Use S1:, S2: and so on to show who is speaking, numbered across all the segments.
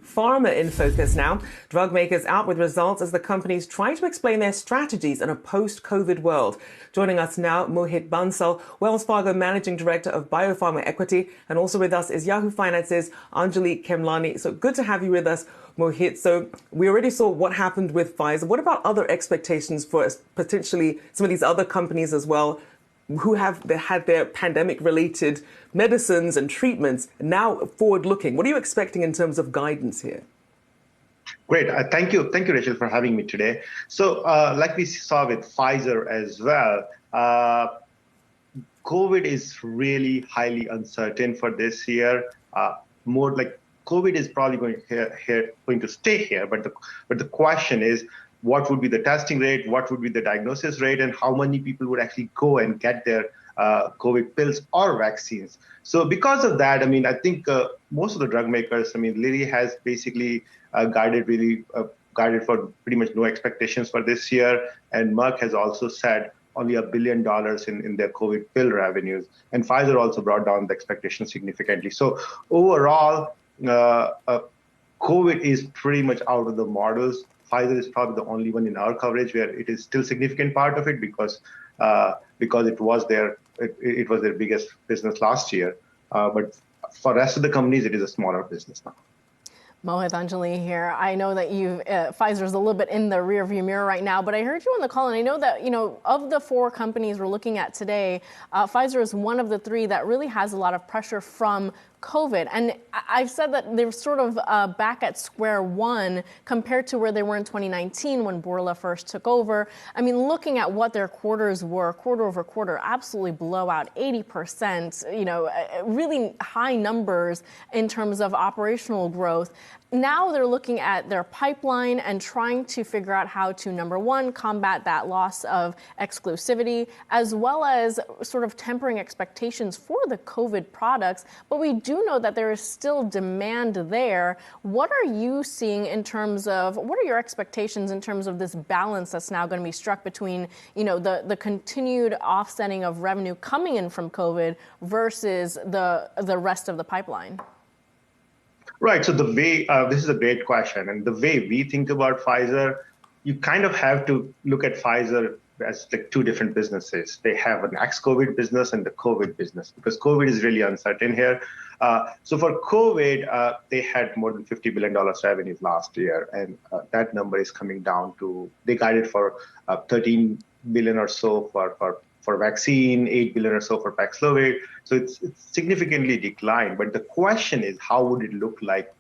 S1: Pharma in focus now. Drug makers out with results as the companies try to explain their strategies in a post-COVID world. Joining us now, Mohit Bansal, Wells Fargo Managing Director of Biopharma Equity, and also with us is Yahoo Finance's Anjalee Khemlani. So good to have you with us, Mohit. So we already saw what happened with Pfizer. What about other expectations for potentially some of these other companies as well, who have had their pandemic-related medicines and treatments now forward-looking? What are you expecting in terms of guidance here?
S2: Great. Thank you, Rachel, for having me today. So like we saw with Pfizer as well, COVID is really highly uncertain for this year. More like COVID is probably going to stay here, but the question is, what would be the testing rate, what would be the diagnosis rate, and how many people would actually go and get their COVID pills or vaccines. So because of that, I think most of the drug makers, Lilly has basically guided for pretty much no expectations for this year. And Merck has also said only $1 billion in their COVID pill revenues. And Pfizer also brought down the expectations significantly. So overall, COVID is pretty much out of the models. Pfizer is probably the only one in our coverage where it is still a significant part of it because it was their biggest business last year. But for the rest of the companies, it is a smaller business now.
S3: Mohit, Anjalee here. I know that Pfizer's a little bit in the rearview mirror right now, but I heard you on the call, and I know that, of the four companies we're looking at today, Pfizer is one of the three that really has a lot of pressure from COVID. And I've said that they're sort of back at square one compared to where they were in 2019 when Bourla first took over. Looking at what their quarters were, quarter over quarter, absolutely blowout, 80%, really high numbers in terms of operational growth. Now they're looking at their pipeline and trying to figure out how to, number one, combat that loss of exclusivity, as well as sort of tempering expectations for the COVID products. But we do know that there is still demand there. What are you seeing in terms of, what are your expectations in terms of this balance that's now going to be struck between, the continued offsetting of revenue coming in from COVID versus the rest of the pipeline?
S2: Right. So the way, this is a great question. And the way we think about Pfizer, you kind of have to look at Pfizer as like two different businesses. They have an ex-COVID business and the COVID business, because COVID is really uncertain here. So for COVID, they had more than $50 billion revenues last year. And that number is coming down to, they guided for 13 billion or so for vaccine, 8 billion or so for Paxlovid. So it's significantly declined. But the question is, how would it look like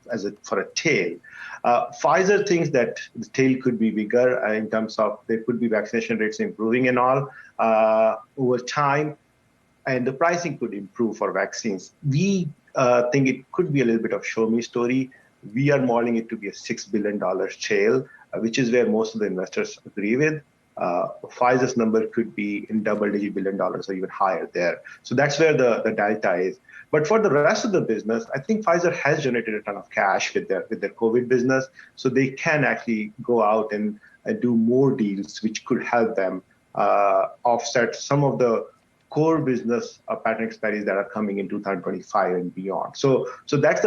S2: for a tail? Pfizer thinks that the tail could be bigger in terms of there could be vaccination rates improving and all over time, and the pricing could improve for vaccines. We think it could be a little bit of show me story. We are modeling it to be a $6 billion tail, which is where most of the investors agree with. Pfizer's number could be in double-digit billion dollars or even higher there. So that's where the delta is. But for the rest of the business, I think Pfizer has generated a ton of cash with their COVID business, so they can actually go out and do more deals, which could help them offset some of the core business patent expiries that are coming in 2025 and beyond. So that's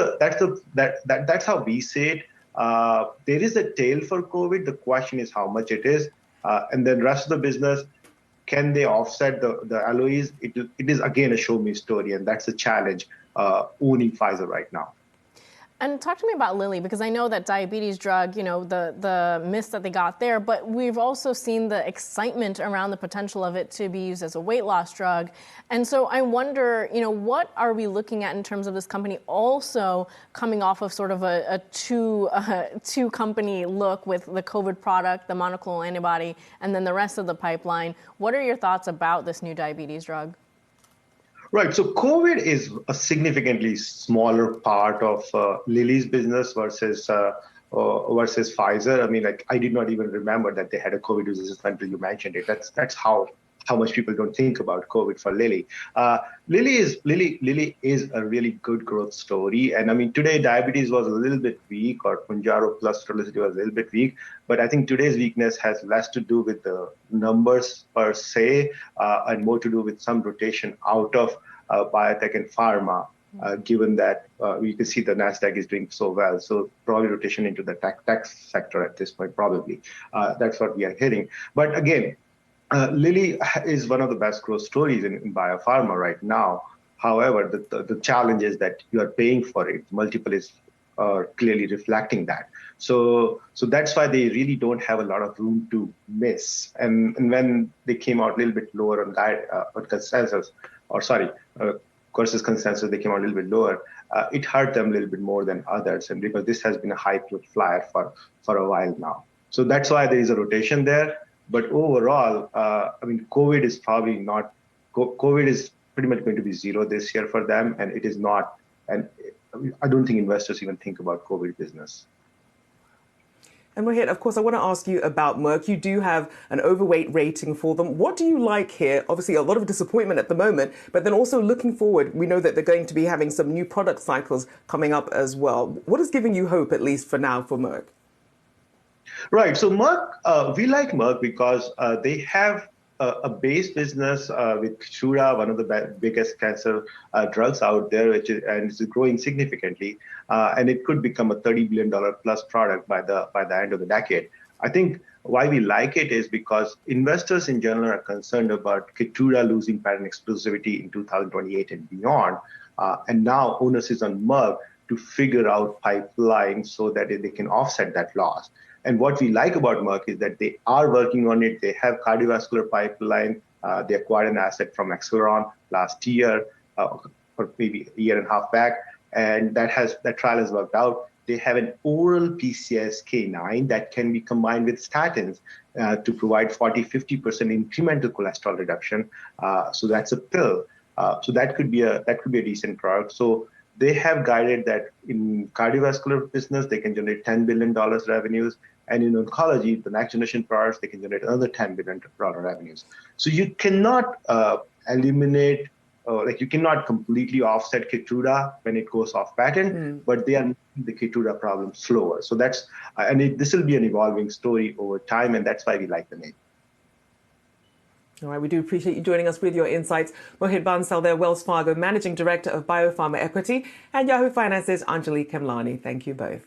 S2: how we see it. There is a tail for COVID. The question is how much it is. And then the rest of the business, can they offset the LOEs? It is, again, a show me story, and that's the challenge owning Pfizer right now.
S3: And talk to me about Lilly, because I know that diabetes drug, the miss that they got there, but we've also seen the excitement around the potential of it to be used as a weight loss drug. And so I wonder, what are we looking at in terms of this company also coming off of sort of a two company look with the COVID product, the monoclonal antibody, and then the rest of the pipeline? What are your thoughts about this new diabetes drug?
S2: Right. So COVID is a significantly smaller part of Lilly's business versus Pfizer. I did not even remember that they had a COVID business until you mentioned it. That's how much people don't think about COVID for Lilly. Lilly is a really good growth story. And today diabetes was a little bit weak, or Mounjaro plus Trulicity was a little bit weak. But I think today's weakness has less to do with the numbers per se, and more to do with some rotation out of biotech and pharma given that you can see the NASDAQ is doing so well. So probably rotation into the tech sector at this point, probably. That's what we are hearing. But again, Lilly is one of the best growth stories in biopharma right now. However, the challenge is that you are paying for it. Multiple is clearly reflecting that. So that's why they really don't have a lot of room to miss. And when they came out a little bit lower on consensus, versus consensus, they came out a little bit lower. It hurt them a little bit more than others, and because this has been a high flyer for a while now. So that's why there is a rotation there. But overall, COVID is probably not. COVID is pretty much going to be zero this year for them, and it is not. And I don't think investors even think about COVID business.
S1: And Mohit, of course, I want to ask you about Merck. You do have an overweight rating for them. What do you like here? Obviously, a lot of disappointment at the moment, but then also looking forward, we know that they're going to be having some new product cycles coming up as well. What is giving you hope, at least for now, for Merck?
S2: Right. So Merck, we like Merck because they have a base business with Keytruda, one of the biggest cancer drugs out there, and it's growing significantly, and it could become a $30 billion plus product by the end of the decade. I think why we like it is because investors in general are concerned about Keytruda losing patent exclusivity in 2028 and beyond, and now onus is on Merck to figure out pipeline so that they can offset that loss. And what we like about Merck is that they are working on it. They have cardiovascular pipeline. They acquired an asset from Acceleron last year, or maybe a year and a half back, and that trial has worked out. They have an oral PCSK9 that can be combined with statins to provide 40-50% incremental cholesterol reduction. So that's a pill. So that could be a decent product. So they have guided that in cardiovascular business, they can generate $10 billion revenues. And in oncology, the next generation products, they can generate another $10 billion revenues. So you cannot eliminate, you cannot completely offset Keytruda when it goes off patent, but they are making the Keytruda problem slower. So this will be an evolving story over time, and that's why we like the name.
S1: All right, we do appreciate you joining us with your insights. Mohit Bansal there, Wells Fargo Managing Director of Biopharma Equity, and Yahoo Finance's Anjalee Khemlani. Thank you both.